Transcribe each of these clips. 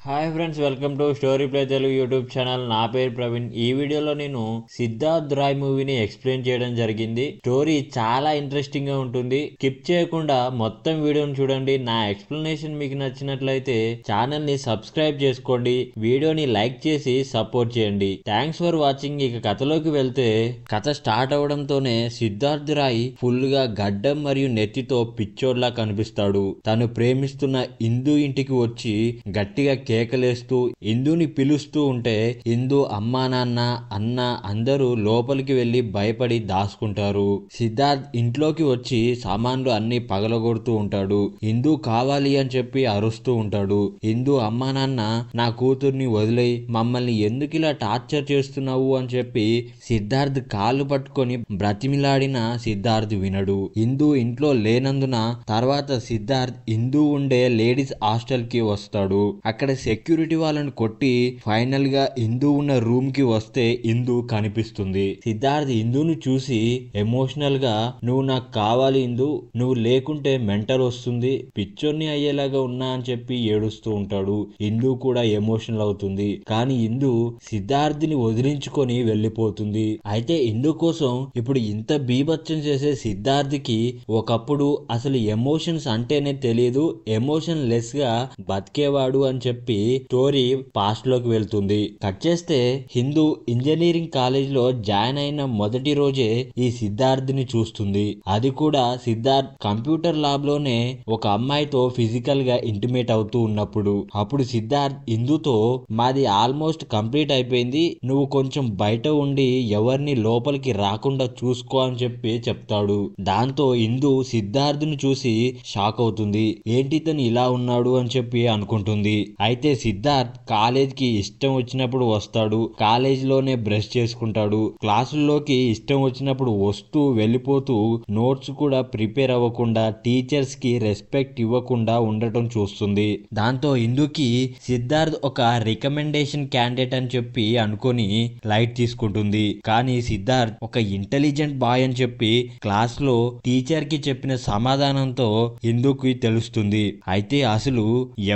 Hi friends, welcome to story play Telugu YouTube channel. నా పేరు ప్రవీణ్. ఈ వీడియోలో నేను సిద్ధార్థ్ రాయ్ మూవీని ఎక్స్ప్లెయిన్ చేయడం జరిగింది. స్టోరీ చాలా ఇంట్రెస్టింగ్ గా ఉంటుంది. స్కిప్ చేయకుండా మొత్తం వీడియోని చూడండి. నా ఎక్స్ప్లెనేషన్ మీకు నచ్చినట్లయితే ఛానల్ ని సబ్స్క్రైబ్ చేసుకోండి, వీడియోని లైక్ చేసి సపోర్ట్ చేయండి. Thanks for watching. ఇక కథలోకి వెళ్తే, కథ స్టార్ట్ అవడంతోనే సిద్ధార్థ్ రాయ్ ఫుల్ గా గడ్డం మరియు నెత్తితో పిచ్చోడ్లా కనిపిస్తాడు. తను ప్రేమిస్తున్న ఇందు ఇంటికి వచ్చి గట్టిగా కేకలేస్తూ ఇందుని పిలుస్తూ ఉంటే ఇందు అమ్మా నాన్న అన్న అందరూ లోపలికి వెళ్లి భయపడి దాచుకుంటారు. సిద్ధార్థ్ ఇంట్లోకి వచ్చి సామాన్లు అన్ని పగలగొడుతూ ఉంటాడు. ఇందు కావాలి అని చెప్పి అరుస్తూ ఉంటాడు. ఇందు అమ్మా నాన్న నా కూతుర్ని వదిలేయి, మమ్మల్ని ఎందుకు ఇలా టార్చర్ చేస్తున్నావు అని చెప్పి సిద్ధార్థ్ కాళ్ళు పట్టుకొని బ్రతిమిలాడిన సిద్ధార్థ్ వినడు. ఇందు ఇంట్లో లేనందున తర్వాత సిద్ధార్థ్ ఇందు ఉండే లేడీస్ హాస్టల్ కి వస్తాడు. అక్కడ సెక్యూరిటీ వాళ్ళని కొట్టి ఫైనల్ గా ఇందు ఉన్న రూమ్ కి వస్తే ఇందు కనిపిస్తుంది. సిద్ధార్థ్ ఇందును చూసి ఎమోషనల్ గా నువ్వు నాకు కావాలి ఇందు, నువ్వు లేకుంటే మెంటల్ వస్తుంది, పిచ్చోన్ని అయ్యేలాగా ఉన్నా అని చెప్పి ఏడుస్తూ ఉంటాడు. ఇందు కూడా ఎమోషనల్ అవుతుంది. కానీ ఇందు సిద్ధార్థ్ని వదిలించుకొని వెళ్ళిపోతుంది. అయితే ఇందు కోసం ఇప్పుడు ఇంత బీభత్సం చేసే సిద్ధార్థ్కి ఒకప్పుడు అసలు ఎమోషన్స్ అంటేనే తెలియదు, ఎమోషన్ లెస్ గా బతికేవాడు అని చెప్పి స్టోరీ పాస్ట్ లోకి వెళ్తుంది. కట్ చేస్తే హిందూ ఇంజనీరింగ్ కాలేజ్ లో జాయిన్ అయిన మొదటి రోజే ఈ సిద్ధార్థ్ ని చూస్తుంది. అది కూడా సిద్ధార్థ్ కంప్యూటర్ ల్యాబ్ లోనే ఒక అమ్మాయితో ఫిజికల్ గా ఇంటిమేట్ అవుతూ ఉన్నప్పుడు. అప్పుడు సిద్ధార్థ్ ఇందుతో మాది ఆల్మోస్ట్ కంప్లీట్ అయిపోయింది, నువ్వు కొంచెం బయట ఉండి ఎవరిని లోపలికి రాకుండా చూసుకో అని చెప్పి చెప్తాడు. దాంతో ఇందు సిద్ధార్థ్ ను చూసి షాక్ అవుతుంది. ఏంటి తను ఇలా ఉన్నాడు అని చెప్పి అనుకుంటుంది. అయితే సిద్ధార్థ్ కాలేజ్ కి ఇష్టం వచ్చినప్పుడు వస్తాడు, కాలేజ్ లోనే బ్రష్ చేసుకుంటాడు, క్లాసుల్లోకి ఇష్టం వచ్చినప్పుడు వస్తూ వెళ్ళిపోతూ నోట్స్ కూడా ప్రిపేర్ అవ్వకుండా టీచర్స్ కి రెస్పెక్ట్ ఇవ్వకుండా ఉండటం చూస్తుంది. దాంతో ఇందుకి సిద్ధార్థ్ ఒక రికమెండేషన్ క్యాండిడేట్ అని చెప్పి అనుకొని లైట్ తీసుకుంటుంది. కానీ సిద్ధార్థ్ ఒక ఇంటెలిజెంట్ బాయ్ అని చెప్పి క్లాస్ లో టీచర్ కి చెప్పిన సమాధానంతో ఇందుకి తెలుస్తుంది. అయితే అసలు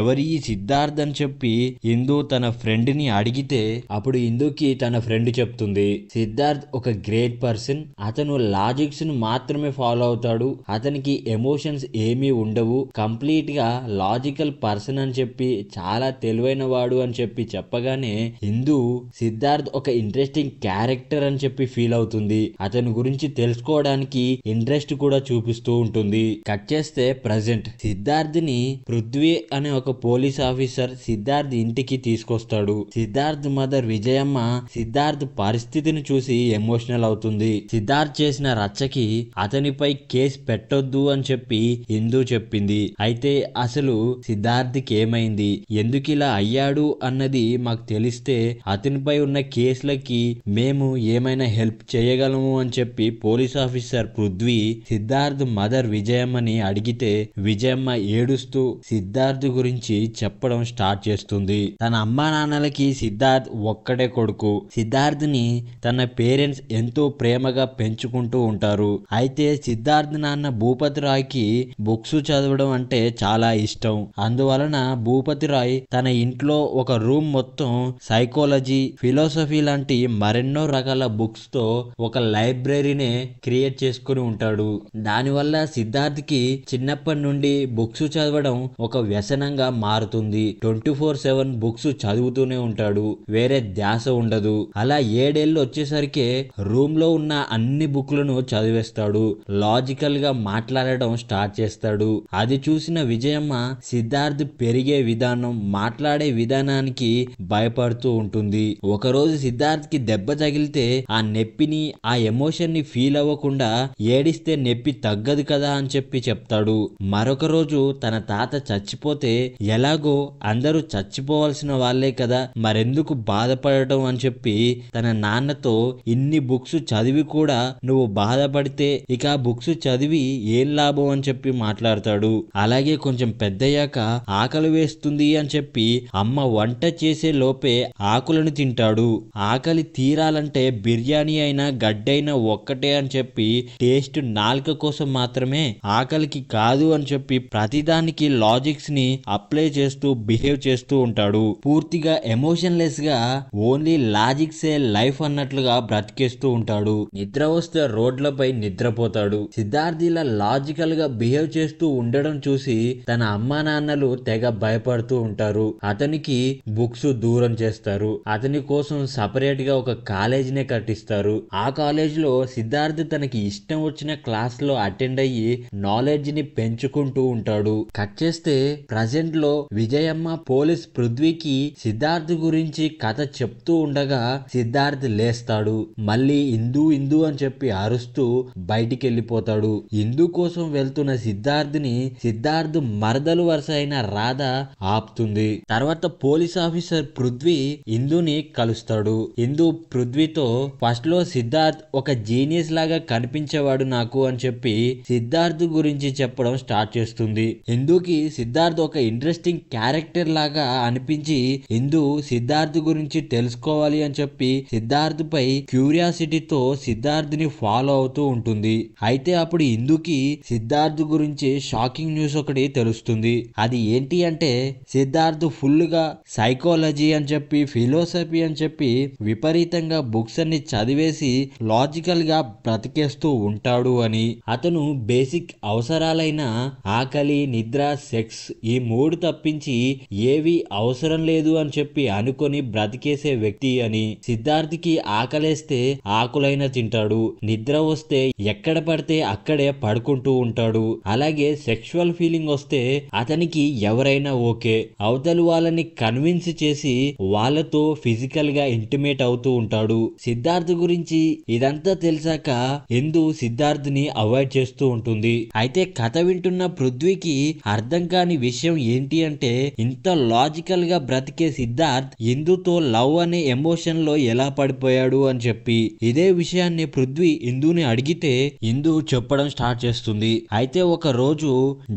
ఎవరి సిద్ధార్థ్ అని చెప్పి ఇందు తన ఫ్రెండ్ ని అడిగితే అప్పుడు ఇందుకి తన ఫ్రెండ్ చెప్తుంది, సిద్ధార్థ్ ఒక గ్రేట్ పర్సన్, అతను లాజిక్స్ ను మాత్రమే ఫాలో అవుతాడు, అతనికి ఎమోషన్స్ ఏమీ ఉండవు, కంప్లీట్ గా లాజికల్ పర్సన్ అని చెప్పి చాలా తెలివైన వాడు అని చెప్పి చెప్పగానే ఇందు సిద్ధార్థ్ ఒక ఇంట్రెస్టింగ్ క్యారెక్టర్ అని చెప్పి ఫీల్ అవుతుంది. అతని గురించి తెలుసుకోవడానికి ఇంట్రెస్ట్ కూడా చూపిస్తూ ఉంటుంది. కట్ చేస్తే ప్రజెంట్ సిద్ధార్థ్ ని పృథ్వీ అనే ఒక పోలీస్ ఆఫీసర్ సిద్ధార్థ్ ఇంటికి తీసుకొస్తాడు. సిద్ధార్థ్ మదర్ విజయమ్మ సిద్ధార్థ్ పరిస్థితిని చూసి ఎమోషనల్ అవుతుంది. సిద్ధార్థ్ చేసిన రచ్చకి అతనిపై కేసు పెట్టొద్దు అని చెప్పి ఇందు చెప్పింది. అయితే అసలు సిద్ధార్థ్కి ఏమైంది, ఎందుకు ఇలా అయ్యాడు అన్నది మాకు తెలిస్తే అతనిపై ఉన్న కేసులకి మేము ఏమైనా హెల్ప్ చేయగలము అని చెప్పి police officer Prithvi Siddharth mother విజయమ్మని అడిగితే విజయమ్మ ఏడుస్తూ సిద్ధార్థ్ గురించి చెప్పడం స్టార్ట్ చేస్తుంది. తన అమ్మా నాన్నలకి సిద్ధార్థ్ ఒక్కడే కొడుకు. సిద్ధార్థ్ ని తన పేరెంట్స్ ఎంతో ప్రేమగా పెంచుకుంటూ ఉంటారు. అయితే సిద్ధార్థ్ నాన్న భూపతి రాయ్ కి బుక్స్ చదవడం అంటే చాలా ఇష్టం. అందువలన భూపతి రాయ్ తన ఇంట్లో ఒక రూమ్ మొత్తం సైకాలజీ, ఫిలాసఫీ లాంటి మరెన్నో రకాల బుక్స్ తో ఒక లైబ్రరీనే క్రియేట్ చేసుకుని ఉంటాడు. దానివల్ల సిద్ధార్థ్ కి చిన్నప్పటి నుండి బుక్స్ చదవడం ఒక వ్యసనంగా మారుతుంది. 24/7 బుక్స్ చదువుతూనే ఉంటాడు, వేరే ధ్యాస ఉండదు. అలా 7 ఏళ్ళు వచ్చేసరికి రూమ్ లో ఉన్న అన్ని బుక్లను చదివేస్తాడు, లాజికల్ గా మాట్లాడడం స్టార్ట్ చేస్తాడు. అది చూసిన విజయమ్మ సిద్ధార్థ్ పెరిగే విధానం, మాట్లాడే విధానానికి భయపడుతూ ఉంటుంది. ఒకరోజు సిద్ధార్థ్ కి దెబ్బ తగిలితే ఆ నొప్పిని, ఆ ఎమోషన్ ని ఫీల్ అవ్వకుండా ఏడిస్తే నొప్పి తగ్గదు కదా అని చెప్పి చెప్తాడు. మరొక రోజు తన తాత చచ్చిపోతే ఎలాగో అందరూ చచ్చిపోవాల్సిన వాళ్ళే కదా, మరెందుకు బాధపడటం అని చెప్పి తన నాన్నతో ఇన్ని బుక్స్ చదివి కూడా నువ్వు బాధపడితే ఇక బుక్స్ చదివి ఏం లాభం అని చెప్పి మాట్లాడతాడు. అలాగే కొంచెం పెద్దయ్యాక ఆకలి వేస్తుంది అని చెప్పి అమ్మ వంట చేసే లోపే ఆకులను తింటాడు. ఆకలి తీరాలంటే బిర్యానీ అయినా గడ్డైనా ఒక్కటే అని చెప్పి టేస్ట్ నాలుక కోసం మాత్రమే, ఆకలికి కాదు అని చెప్పి ప్రతిదానికి లాజిక్స్ ని అప్లై చేస్తూ బిహేవ్ బిహేవ్ చేస్తూ ఉంటాడు. పూర్తిగా ఎమోషన్లెస్ గా ఓన్లీ లాజిక్సే లైఫ్ అన్నట్లుగా బ్రతికేస్తూ ఉంటాడు. నిద్ర వస్తే రోడ్లపై నిద్రపోతాడు. సిద్ధార్థ్ ఇలా లాజికల్ గా బిహేవ్ చేస్తూ ఉండడం చూసి తన అమ్మా నాన్నలు తెగ భయపడుతూ ఉంటారు. అతనికి బుక్స్ దూరం చేస్తారు. అతని కోసం సపరేట్ గా ఒక కాలేజీనే కట్టిస్తారు. ఆ కాలేజ్ లో సిద్ధార్థ్ తనకి ఇష్టం వచ్చిన క్లాస్ లో అటెండ్ అయ్యి నాలెడ్జ్ ని పెంచుకుంటూ ఉంటాడు. కట్ చేస్తే ప్రజెంట్ లో విజయమ్మ పోలీస్ పృథ్వీకి సిద్ధార్థ్ గురించి కథ చెప్తూ ఉండగా సిద్ధార్థ్ లేస్తాడు. మళ్ళీ ఇందు ఇందు అని చెప్పి అరుస్తూ బయటికి వెళ్ళిపోతాడు. ఇందు కోసం వెళ్తున్న సిద్ధార్థ్ మరదలు వరుస అయిన రాధ ఆపుతుంది. తర్వాత పోలీస్ ఆఫీసర్ పృథ్వీ ఇందుని కలుస్తాడు. ఇందు పృథ్వీతో ఫస్ట్ లో సిద్ధార్థ్ ఒక జీనియస్ లాగా కనిపించేవాడు నాకు అని చెప్పి సిద్ధార్థ్ గురించి చెప్పడం స్టార్ట్ చేస్తుంది. ఇందుకి సిద్ధార్థ్ ఒక ఇంట్రెస్టింగ్ క్యారెక్టర్ లాగా అనిపించి ఇందు సిద్ధార్థ్ గురించి తెలుసుకోవాలి అని చెప్పి సిద్ధార్థ్ పై క్యూరియాసిటీతో సిద్ధార్థ్ ని ఫాలో అవుతూ ఉంటుంది. అయితే అప్పుడు ఇందుకి సిద్ధార్థ్ గురించి షాకింగ్ న్యూస్ ఒకటి తెలుస్తుంది. అది ఏంటి అంటే సిద్ధార్థ్ ఫుల్ గా సైకాలజీ అని చెప్పి ఫిలాసఫీ అని చెప్పి విపరీతంగా బుక్స్ అన్ని చదివేసి లాజికల్ గా బ్రతికేస్తూ ఉంటాడు అని. అతను బేసిక్ అవసరాలైన ఆకలి, నిద్ర, సెక్స్ ఈ మూడు తప్పించి ఏవి అవసరం లేదు అని చెప్పి అనుకొని బ్రతికేసే వ్యక్తి అని. సిద్ధార్థ్కి ఆకలేస్తే ఆకులైన తింటాడు. నిద్ర వస్తే ఎక్కడ పడితే అక్కడే పడుకుంటూ ఉంటాడు. అలాగే సెక్షువల్ ఫీలింగ్ వస్తే అతనికి ఎవరైనా ఓకే, అవతలి వాళ్ళని కన్విన్స్ చేసి వాళ్ళతో ఫిజికల్ గా ఇంటిమేట్ అవుతూ ఉంటాడు. సిద్ధార్థ్ గురించి ఇదంతా తెలిసాక ఇందు సిద్ధార్థ్ ని అవాయిడ్ చేస్తూ ఉంటుంది. అయితే కథ వింటున్న పృథ్వీకి అర్థం కాని విషయం ఏంటి అంటే ఇంత లాజికల్ గా బ్రతికే సిద్ధార్థ్ ఇందుతో లవ్ అనే ఎమోషన్ లో ఎలా పడిపోయాడు అని చెప్పి. ఇదే విషయాన్ని పృథ్వీ ఇందుని అడిగితే ఇందు చెప్పడం స్టార్ట్ చేస్తుంది. అయితే ఒక రోజు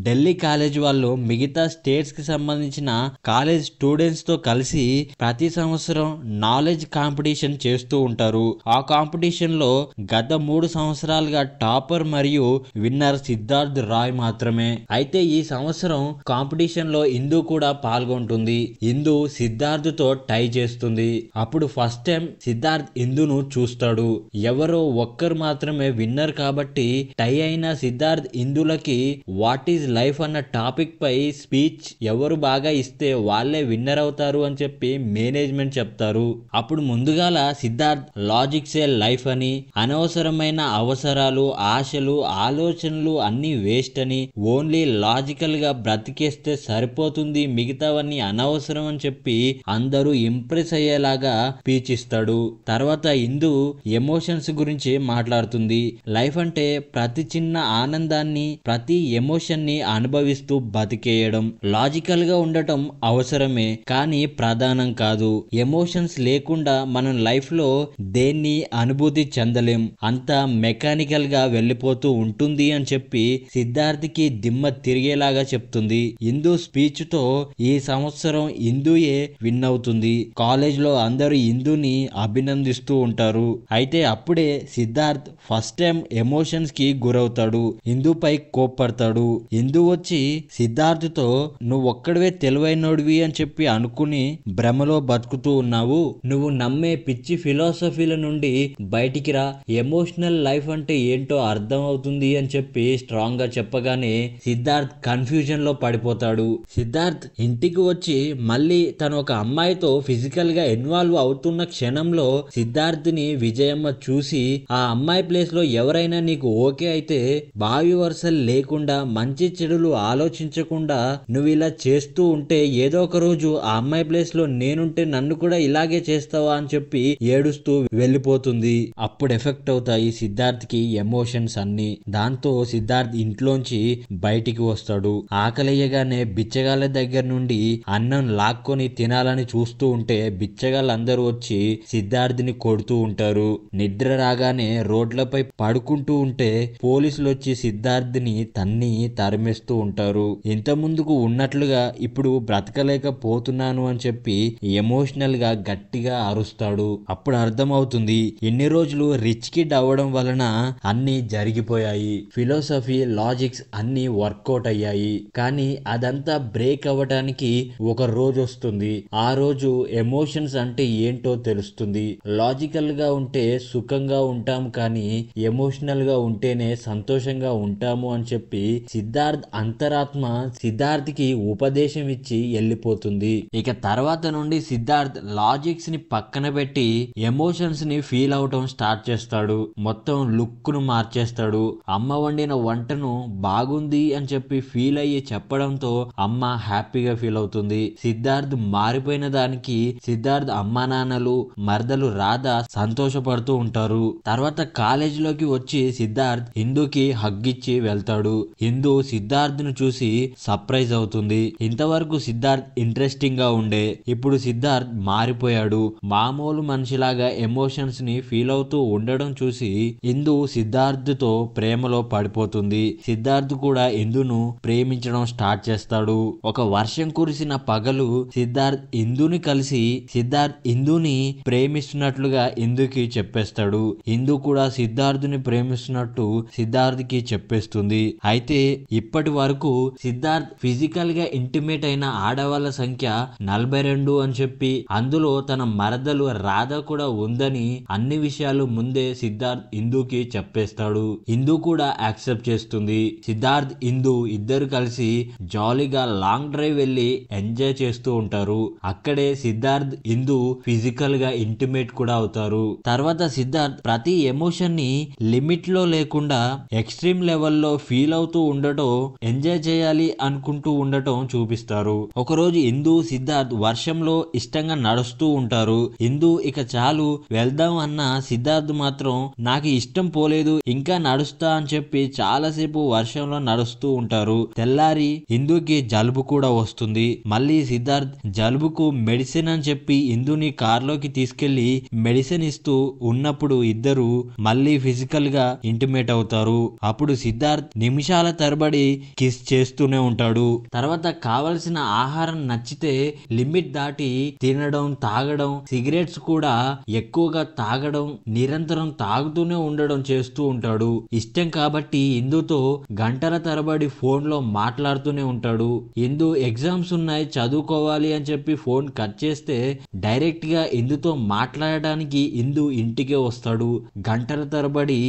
ఢిల్లీ కాలేజ్ వాళ్ళు మిగతా స్టేట్స్ కి సంబంధించిన కాలేజ్ స్టూడెంట్స్ తో కలిసి ప్రతి సంవత్సరం నాలెడ్జ్ కాంపిటీషన్ చేస్తూ ఉంటారు. ఆ కాంపిటీషన్ లో గత 3 సంవత్సరాలుగా టాపర్ మరియు విన్నర్ సిద్ధార్థ్ రాయ్ మాత్రమే. అయితే ఈ సంవత్సరం కాంపిటీషన్ లో ఇందు కూడా పాల్గొంటుంది. ఇందు సిద్ధార్థ్ తో టై చేస్తుంది. అప్పుడు ఫస్ట్ టైం సిద్ధార్థ్ ఇందును చూస్తాడు. ఎవరో ఒక్కరు మాత్రమే విన్నర్ కాబట్టి టై అయిన సిద్ధార్థ్ ఇందులకి వాట్ ఈజ్ లైఫ్ అన్న టాపిక్ పై స్పీచ్ ఎవరు బాగా ఇస్తే వాళ్ళే విన్నర్ అవుతారు అని చెప్పి మేనేజ్మెంట్ చెప్తారు. అప్పుడు ముందుగాల సిద్ధార్థ్ లాజిక్సే లైఫ్ అని, అనవసరమైన అవసరాలు, ఆశలు, ఆలోచనలు అన్ని వేస్ట్ అని, ఓన్లీ లాజికల్ గా బ్రతికేస్తే సరిపోతుంది, మిగతావన్నీ అనవసరం అని చెప్పి అందరూ ఇంప్రెస్ అయ్యేలాగా స్పీచ్ ఇస్తాడు. తర్వాత ఇందు ఎమోషన్స్ గురించి మాట్లాడుతుంది. లైఫ్ అంటే ప్రతి చిన్న ఆనందాన్ని, ప్రతి ఎమోషన్ ని అనుభవిస్తూ బతికేయడం. లాజికల్ గా ఉండటం అవసరమే కానీ ప్రధానం కాదు. ఎమోషన్స్ లేకుండా మనం లైఫ్ లో దేన్ని అనుభూతి చెందలేం. అంతా మెకానికల్ గా వెళ్ళిపోతూ ఉంటుంది అని చెప్పి సిద్ధార్థ్కి దిమ్మ తిరిగేలాగా చెప్తుంది. ఇందు స్పీచ్ తో ఈ సంవత్సరం ఇందుయే విన్ అవుతుంది. కాలేజ్ లో అందరూ ఇందుని అభినందిస్తూ ఉంటారు. అయితే అప్పుడే సిద్ధార్థ్ ఫస్ట్ టైం ఎమోషన్స్ కి గురవుతాడు. ఇందుపై కోప్పడతాడు. ఇందు వచ్చి సిద్ధార్థ్ తో నువ్వు ఒక్కడివే తెలివైనోడివి అని చెప్పి అనుకుని భ్రమలో బతుకుతూ ఉన్నావు. నువ్వు నమ్మే పిచ్చి ఫిలాసఫీల నుండి బయటికి రా. ఎమోషనల్ లైఫ్ అంటే ఏంటో అర్థం అవుతుంది అని చెప్పి స్ట్రాంగ్ గా చెప్పగానే సిద్ధార్థ్ కన్ఫ్యూజన్ లో పడిపోతాడు. సిద్ధార్థ్ ఇంటికి వచ్చి మళ్ళీ తను ఒక అమ్మాయితో ఫిజికల్ గా ఇన్వాల్వ్ అవుతున్న క్షణంలో సిద్ధార్థ్ ని విజయమ్మ చూసి ఆ అమ్మాయి ప్లేస్ లో ఎవరైనా నీకు ఓకే అయితే భావి వరుసలు లేకుండా మంచి చెడులు ఆలోచించకుండా నువ్వు ఇలా చేస్తూ ఉంటే ఏదో ఒక రోజు ఆ అమ్మాయి ప్లేస్ లో నేనుంటే నన్ను కూడా ఇలాగే చేస్తావా అని చెప్పి ఏడుస్తూ వెళ్ళిపోతుంది. అప్పుడు ఎఫెక్ట్ అవుతాయి సిద్ధార్థ్ కి ఎమోషన్స్ అన్ని. దాంతో సిద్ధార్థ్ ఇంట్లోంచి బయటికి వస్తాడు. ఆకలియగానే బిచ్చగాళ్ళ దగ్గర నుండి అన్నం లాక్కొని తినాలని చూస్తూ ఉంటే బిచ్చగాళ్ళందరూ వచ్చి సిద్ధార్థ్ని కొడుతూ ఉంటారు. నిద్ర రాగానే రోడ్లపై పడుకుంటూ ఉంటే పోలీసులు వచ్చి సిద్ధార్థ్ని తన్ని తరిమేస్తూ ఉంటారు. ఇంత ముందుకు ఉన్నట్లుగా ఇప్పుడు బ్రతకలేకపోతున్నాను అని చెప్పి ఎమోషనల్ గా గట్టిగా అరుస్తాడు. అప్పుడు అర్థమవుతుంది ఎన్ని రోజులు రిచ్ కిడ్ అవ్వడం వలన అన్ని జరిగిపోయాయి. ఫిలాసఫీ, లాజిక్స్ అన్ని వర్కౌట్ అయ్యాయి. కానీ అదంతా బ్రేక్ అవ్వడానికి ఒక రోజు వస్తుంది. ఆ రోజు ఎమోషన్స్ అంటే ఏంటో తెలుస్తుంది. లాజికల్ గా ఉంటే సుఖంగా ఉంటాం, కానీ ఎమోషనల్ గా ఉంటేనే సంతోషంగా ఉంటాము అని చెప్పి సిద్ధార్థ్ అంతరాత్మ సిద్ధార్థ్కి ఉపదేశం ఇచ్చి వెళ్ళిపోతుంది. ఇక తర్వాత నుండి సిద్ధార్థ్ లాజిక్స్ ని పక్కన పెట్టి ఎమోషన్స్ ని ఫీల్ అవటం స్టార్ట్ చేస్తాడు. మొత్తం లుక్ ను మార్చేస్తాడు. అమ్మ వండిన వంటను బాగుంది అని చెప్పి ఫీల్ అయ్యి చెప్పడంతో అమ్మ హ్యాపీగా ఫీల్ అవుతుంది. సిద్ధార్థ్ మారిపోయిన దానికి సిద్ధార్థ్ అమ్మా నాన్నలు, మరదలు రాధ సంతోషపడుతూ ఉంటారు. తర్వాత కాలేజ్ లోకి వచ్చి సిద్ధార్థ్ హిందూకి హగ్ ఇచ్చి వెళ్తాడు. హిందూ సిద్ధార్థ్ ను చూసి సర్ప్రైజ్ అవుతుంది. ఇంతవరకు సిద్ధార్థ్ ఇంట్రెస్టింగ్ గా ఉండే, ఇప్పుడు సిద్ధార్థ్ మారిపోయాడు. మామూలు మనిషిలాగా ఎమోషన్స్ ని ఫీల్ అవుతూ ఉండడం చూసి ఇందు సిద్ధార్థ్ తో ప్రేమలో పడిపోతుంది. సిద్ధార్థ్ కూడా ఇందును ప్రేమించడం స్టార్ట్ చేస్తాడు. ఒక వర్షం కురిసిన పగలు సిద్ధార్థ్ ఇందుని కలిసి సిద్ధార్థ్ ఇందుని ప్రేమిస్తున్నట్లుగా ఇందుకి చెప్పేస్తాడు. ఇందు కూడా సిద్ధార్థుని ప్రేమిస్తున్నట్టు సిద్ధార్థ్కి చెప్పేస్తుంది. అయితే ఇప్పటి వరకు సిద్ధార్థ్ ఫిజికల్ గా ఇంటిమేట్ అయిన ఆడవాళ్ళ సంఖ్య 42 అని చెప్పి అందులో తన మరదలు రాధ కూడా ఉందని అన్ని విషయాలు ముందే సిద్ధార్థ్ ఇందుకి చెప్పేస్తాడు. ఇందు కూడా యాక్సెప్ట్ చేస్తుంది. సిద్ధార్థ్ ఇందు ఇద్దరు కలిసి జాలీగా లాంగ్ డ్రైవ్ వెళ్లి ఎంజాయ్ చేస్తూ ఉంటారు. అక్కడే సిద్ధార్థ్ ఇందు ఫిజికల్ గా ఇంటిమేట్ కూడా అవుతారు. తర్వాత సిద్ధార్థ్ ప్రతి ఎమోషన్ ని లిమిట్ లో లేకుండా ఎక్స్ట్రీమ్ లెవెల్లో ఫీల్ అవుతూ ఉండటం, ఎంజాయ్ చేయాలి అనుకుంటూ ఉండటం చూపిస్తారు. ఒకరోజు ఇందు సిద్ధార్థ్ వర్షంలో ఇష్టంగా నడుస్తూ ఉంటారు. ఇందు ఇక చాలు వెళ్దాం అన్న సిద్ధార్థ్ మాత్రం నాకు ఇష్టం పోలేదు, ఇంకా నడుస్తా అని చెప్పి చాలాసేపు వర్షంలో నడుస్తూ ఉంటారు. తెల్లారి ఇందుకి జలుబు కూడా వస్తుంది. మళ్ళీ సిద్ధార్థ్ జలుబుకు మెడిసిన్ అని చెప్పి ఇందుని కార్లోకి తీసుకెళ్లి మెడిసిన్ ఇస్తూ ఉన్నప్పుడు ఇద్దరు మళ్ళీ ఫిజికల్ గా ఇంటిమేట్ అవుతారు. అప్పుడు సిద్ధార్థ్ నిమిషాల తరబడి కిస్ చేస్తూనే ఉంటాడు. తర్వాత కావలసిన ఆహారం నచ్చితే లిమిట్ దాటి తినడం, తాగడం, సిగరెట్స్ కూడా ఎక్కువగా తాగడం, నిరంతరం తాగుతూనే ఉండడం చేస్తూ ఉంటాడు. ఇష్టం కాబట్టి ఇందుతో గంటల తరబడి ఫోన్ లో మాట్లాడుతూనే ఉంటాడు. ఇందు ఎగ్జామ్స్ ఉన్నాయి చదువుకోవాలి అని చెప్పి ఫోన్ కట్ చేస్తే డైరెక్ట్ గా ఇందుతో మాట్లాడడానికి ఇందు ఇంటికే వస్తాడు. గంటల తరబడి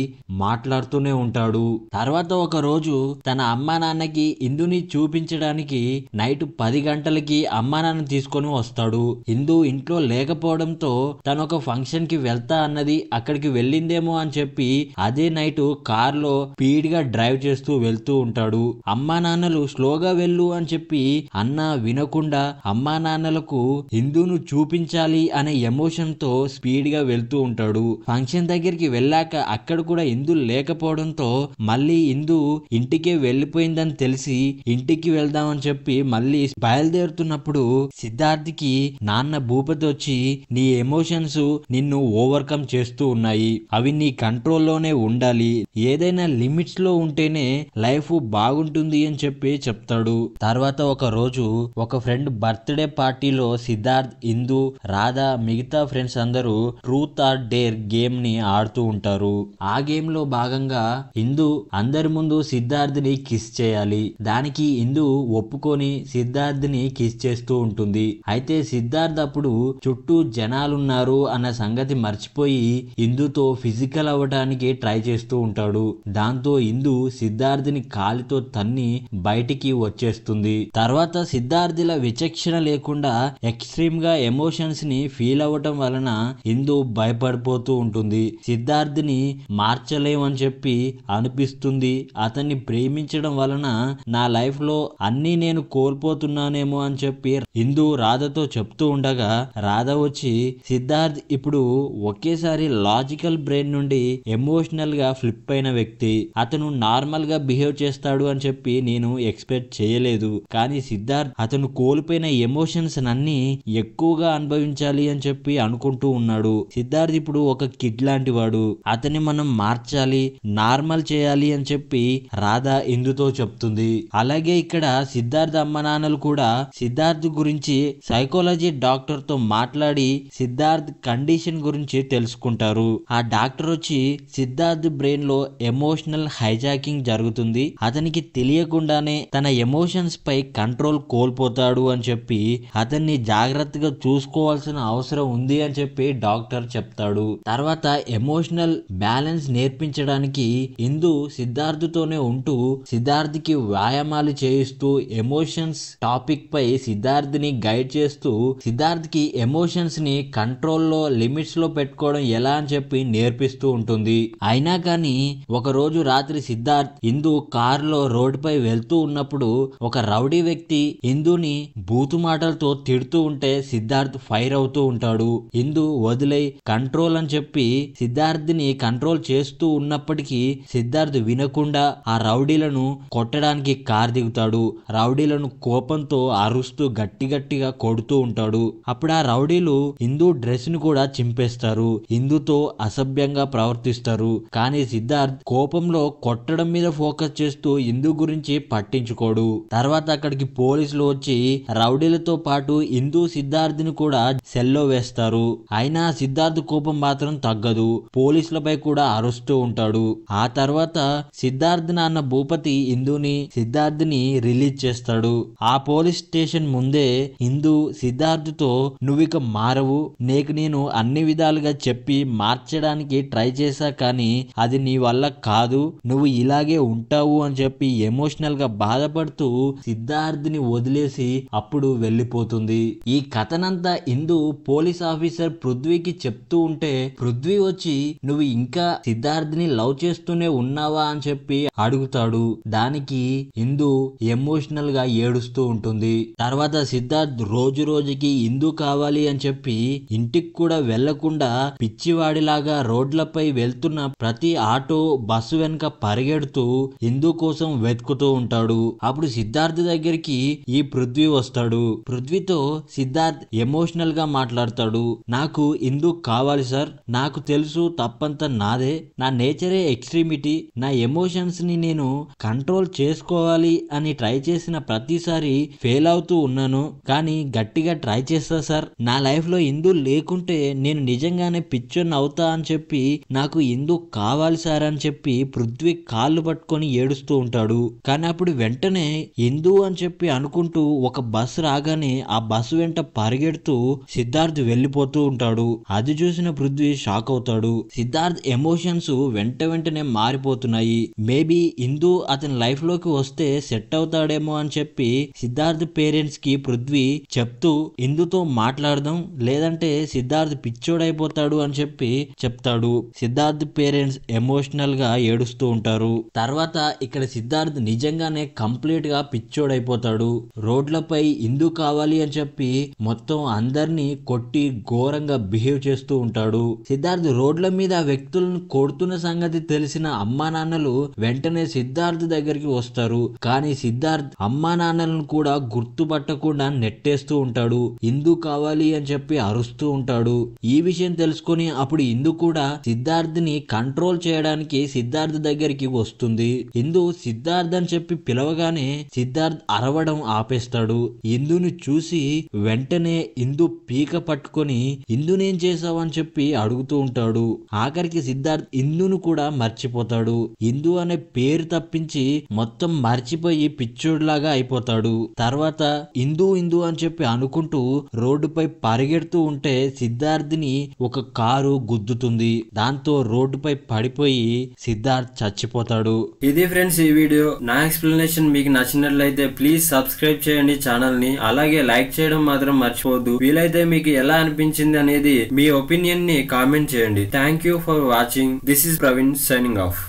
మాట్లాడుతూనే ఉంటాడు. తర్వాత ఒక రోజు తన అమ్మా నాన్నకి ఇందుని చూపించడానికి నైట్ 10 గంటలకి అమ్మా నాన్న తీసుకొని వస్తాడు. ఇందు ఇంట్లో లేకపోవడంతో తను ఒక ఫంక్షన్ కి వెళ్తా అన్నది అక్కడికి వెళ్ళిందేమో అని చెప్పి అదే నైట్ కార్ లో స్పీడ్ గా డ్రైవ్ చేస్తూ వెళ్తూ ఉంటాడు. అమ్మా నాన్నలు స్లోగా వెళ్ళు అని చెప్పి అన్న వినకుండా అమ్మా నాన్నలకు ఇందును చూపించాలి అనే ఎమోషన్ తో స్పీడ్ గా వెళ్తూ ఉంటాడు. ఫంక్షన్ దగ్గరికి వెళ్ళాక అక్కడ కూడా ఇందు లేకపోవడంతో మళ్ళీ ఇందు ఇంటికే వెళ్ళిపోయిందని తెలిసి ఇంటికి వెళ్దామని చెప్పి మళ్ళీ బయలుదేరుతున్నప్పుడు సిద్ధార్థ్కి నాన్న భూపతి వచ్చి నీ ఎమోషన్స్ నిన్ను ఓవర్కమ్ చేస్తూ ఉన్నాయి, అవి నీ కంట్రోల్లోనే ఉండాలి, ఏదైనా లిమిట్స్ లో ఉంటేనే లైఫ్ బాగుంటుంది అని చెప్పి చెప్తాడు. తర్వాత ఒక రోజు ఒక ఫ్రెండ్ బర్త్డే పార్టీలో సిద్ధార్థ్, ఇందు, రాధ మిగతా ఫ్రెండ్స్ అందరూ ట్రూత్ ఆర్ డేర్ గేమ్ ని ఆడుతూ ఉంటారు. ఆ గేమ్ లో భాగంగా ఇందు అందరి ముందు సిద్ధార్థ్ ని కిస్ చేయాలి. దానికి ఇందు ఒప్పుకొని సిద్ధార్థ్ ని కిస్ చేస్తూ ఉంటుంది. అయితే సిద్ధార్థ్ అప్పుడు చుట్టూ జనాలున్నారు అన్న సంగతి మర్చిపోయి ఇందుతో ఫిజికల్ అవ్వడానికి ట్రై చేస్తూ ఉంటాడు. దాంతో ఇందు సిద్ధార్థ్ని కాలితో తన్ని బయటికి వచ్చేస్తుంది. తర్వాత సిద్ధార్థిల విచక్షణ లేకుండా ఎక్స్ట్రీమ్ గా ఎమోషన్స్ ని ఫీల్ అవ్వటం వలన ఇందు భయపడిపోతూ ఉంటుంది. సిద్ధార్థ్ని మార్చలేమని చెప్పి అనిపిస్తుంది. అతన్ని ప్రేమించడం వలన నా లైఫ్ లో అన్ని నేను కోల్పోతున్నానేమో అని చెప్పి ఇందు రాధతో చెప్తూ ఉండగా రాధ వచ్చి సిద్ధార్థ్ ఇప్పుడు ఒకేసారి లాజికల్ బ్రెయిన్ నుండి ఎమోషనల్ గా ఫ్లిప్ అయిన వ్యక్తి, అతను నార్మల్ గా బిహేవ్ చేస్తాడు అని చెప్పి నేను ఎక్స్పెక్ట్ చేయలేదు, కానీ సిద్ధార్థ్ అతను కోల్పోయిన ఎమోషన్స్ అన్ని ఎక్కువగా అనుభవించాలి అని చెప్పి అనుకుంటూ ఉన్నాడు. సిద్ధార్థ్ ఇప్పుడు ఒక కిడ్ లాంటి వాడు, అతన్ని మనం మార్చాలి, నార్మల్ చేయాలి అని చెప్పి రాధ ఇందుతో చెప్తుంది. అలాగే ఇక్కడ సిద్ధార్థ్ అమ్మ నాన్నలు కూడా సిద్ధార్థ్ గురించి సైకాలజీ డాక్టర్ తో మాట్లాడి సిద్ధార్థ్ కండిషన్ గురించి తెలుసుకుంటారు. ఆ డాక్టర్ వచ్చి సిద్ధార్థ్ బ్రెయిన్ లో ఎమోషనల్ హైజాకింగ్ జరుగుతుంది, అతనికి తెలియకుండానే తన ఎమోషన్స్ పై కంట్రోల్ కోల్పోతాడు అని చెప్పి అతన్ని జాగ్రత్తగా చూసుకోవాల్సిన అవసరం ఉంది అని చెప్పి డాక్టర్ చెప్తాడు. తర్వాత ఎమోషనల్ బ్యాలెన్స్ నేర్పించడానికి ఇందు సిద్ధార్థతోనే ఉంటూ సిద్ధార్థ్కి వ్యాయామాలు చేయిస్తూ ఎమోషన్స్ టాపిక్ పై సిద్ధార్థ్ని గైడ్ చేస్తూ సిద్ధార్థ్కి ఎమోషన్స్ ని కంట్రోల్లో లిమిట్స్ లో పెట్టుకోవడం ఎలా అని చెప్పి నేర్పిస్తూ ఉంటుంది. అయినా కానీ ఒక రోజు రాత్రి సిద్ధార్థ్ ఇందు కారులో రోడ్డుపై వెళ్తూ ఉన్నప్పుడు ఒక రౌడీ వ్యక్తి ఇందుని బూతు మాటలతో తిడుతూ ఉంటే సిద్ధార్థ్ ఫైర్ అవుతూ ఉంటాడు. ఇందు వదిలై కంట్రోల్ అని చెప్పి సిద్ధార్థ్ని కంట్రోల్ చేస్తూ ఉన్నప్పటికీ సిద్ధార్థ్ వినకుండా ఆ రౌడీలను కొట్టడానికి కార్ దిగుతాడు. రౌడీలను కోపంతో అరుస్తూ గట్టి గట్టిగా కొడుతూ ఉంటాడు. అప్పుడు ఆ రౌడీలు ఇందు డ్రెస్ ను కూడా చింపేస్తారు. ఇందుతో అసభ్యంగా ప్రవర్తిస్తారు. కానీ సిద్ధార్థ్ కోపంలో కొట్టడం మీద ఫోకస్ చేస్తూ ఇందు గురించి పట్టించుకోడు. తర్వాత అక్కడికి పోలీసులు వచ్చి రౌడీలతో పాటు ఇందు సిద్ధార్థ్ని కూడా సెల్లో వేస్తారు. అయినా సిద్ధార్థ్ కోపం మాత్రం తగ్గదు. పోలీసులపై కూడా అరుస్తూ ఉంటాడు. ఆ తర్వాత సిద్ధార్థ్ నాన్న భూపతి ఇందుని సిద్ధార్థ్ని రిలీజ్ చేస్తాడు. ఆ పోలీస్ స్టేషన్ ముందే ఇందు సిద్ధార్థ్తో నువ్విక మారవు, నీకు నేను అన్ని విధాలుగా చెప్పి మార్చడానికి ట్రై చేశా కానీ అది నీ వల్ల కాదు, నువ్వు ఇలాగే ఉంటావు అని చెప్పి ఎమోషనల్ గా బాధపడుతూ సిద్ధార్థ్ని వదిలేసి అప్పుడు వెళ్ళిపోతుంది. ఈ కథనంతా ఇందు పోలీస్ ఆఫీసర్ పృథ్వీకి చెప్తూ ఉంటే పృథ్వీ వచ్చి నువ్వు ఇంకా సిద్ధార్థ్ని లవ్ చేస్తూనే ఉన్నావా అని చెప్పి అడుగుతాడు. దానికి ఇందు ఎమోషనల్ గా ఏడుస్తూ ఉంటుంది. తర్వాత సిద్ధార్థ్ రోజు రోజుకి ఇందు కావాలి అని చెప్పి ఇంటికి కూడా వెళ్లకుండా పిచ్చివాడిలాగా రోడ్లపై వెళ్తున్న ప్రతి ఆటో బస్సు వెనక పరిగెడుతూ ఇందు కోసం వెతుకుతూ ఉంటాడు. అప్పుడు సిద్ధార్థ్ దగ్గరికి ఈ పృథ్వీ వస్తాడు. పృథ్వీతో సిద్ధార్థ్ ఎమోషనల్ గా మాట్లాడతాడు. నాకు ఇందు కావాలి సార్, నాకు తెలుసు తప్పంతా నాదే, నా నేచరే ఎక్స్ట్రీమిటీ, నా ఎమోషన్స్ ని నేను కంట్రోల్ చేసుకోవాలి అని ట్రై చేసిన ప్రతిసారి ఫెయిల్ అవుతూ ఉన్నాను, కానీ గట్టిగా ట్రై చేస్తా సార్, నా లైఫ్ లో ఇందు లేకుంటే నేను నిజంగానే పిచ్చోని అవుతా అని చెప్పి నాకు ఇందు కావాలి సార్ అని చెప్పి పృథ్వీ కాళ్ళు పట్టుకొని ఏడుస్తూ ఉంటాడు. కానీ అప్పుడు వెంటనే ఇందు అని చెప్పి అనుకుంటూ ఒక బస్ రాగానే ఆ బస్సు వెంట పరిగెడుతూ సిద్ధార్థ్ వెళ్ళిపోతూ ఉంటాడు. అది చూసిన పృథ్వీ షాక్ అవుతాడు. సిద్ధార్థ్ ఎమోషన్స్ వెంటనే మారిపోతున్నాయి. మేబీ ఇందు అతని లైఫ్ లోకి వస్తే సెట్ అవుతాడేమో అని చెప్పి సిద్ధార్థ్ పేరెంట్స్ కి పృథ్వీ చెప్తూ ఇందుతో మాట్లాడదాం లేదంటే సిద్ధార్థ్ పిచ్చోడైపోతాడు అని చెప్పి చెప్తాడు. సిద్ధార్థ్ పేరెంట్స్ ఎమోషనల్ గా ఏడుస్తూ ఉంటారు. తర్వాత ఇక్కడ సిద్ధార్థ్ నిజంగానే కంప్లీట్ గా పిచ్చోడైపోతాడు. రోడ్లపై ఇందు కావాలి అని చెప్పి మొత్తం అందరినీ కొట్టి ఘోరంగా బిహేవ్ చేస్తూ ఉంటాడు. సిద్ధార్థ్ రోడ్ల మీద వ్యక్తులను కొడుతున్న సంగతి తెలిసిన అమ్మా నాన్నలు వెంటనే సిద్ధార్థ్ దగ్గరికి వస్తారు. కానీ సిద్ధార్థ్ అమ్మా నాన్నలను కూడా గుర్తుపట్టకుండా నెట్టేస్తూ ఉంటాడు. ఇందు కావాలి అని చెప్పి అరుస్తూ ఉంటాడు. ఈ విషయం తెలుసుకుని అప్పుడు ఇందు కూడా సిద్ధార్థ్ ని కంట్రోల్ చేయడానికి సిద్ధార్థ్ దగ్గరికి వస్తుంది. ఇందు సిద్ధార్థ్ అని చెప్పి పిలవగానే సిద్ధార్థ్ అరవడం ఆపేస్తాడు. ఇందుని చూసి వెంటనే ఇందు పీక పట్టుకొని ఇందునేం చేసావు అని చెప్పి అడుగుతూ ఉంటాడు. ఆఖరికి సిద్ధార్థ్ ఇందును కూడా మర్చిపోతాడు. ఇందు అనే పేరు తప్పించి మొత్తం మర్చిపోయి పిచ్చోడ్లాగా అయిపోతాడు. తర్వాత ఇందు ఇందు అని చెప్పి అనుకుంటూ రోడ్డుపై పరిగెడుతూ ఉంటే సిద్ధార్థ్ని ఒక కారు గుద్దుతుంది. దాంతో రోడ్డుపై పడిపోయి సిద్ధార్థ్ చచ్చిపోతాడు. ఇది ఫ్రెండ్స్ ఈ వీడియో. నా ఎక్స్ప్లెనేషన్ మీకు నచ్చినట్లయితే ప్లీజ్ సబ్స్క్రైబ్ చేయండి ఛానల్ ని. అలాగే లైక్ చేయడం మాత్రం మర్చిపోవద్దు. వీలైతే మీకు ఎలా అనిపించింది అనేది మీ ఒపీనియన్ ని కామెంట్ చేయండి. Thank you for watching. This is Praveen signing off.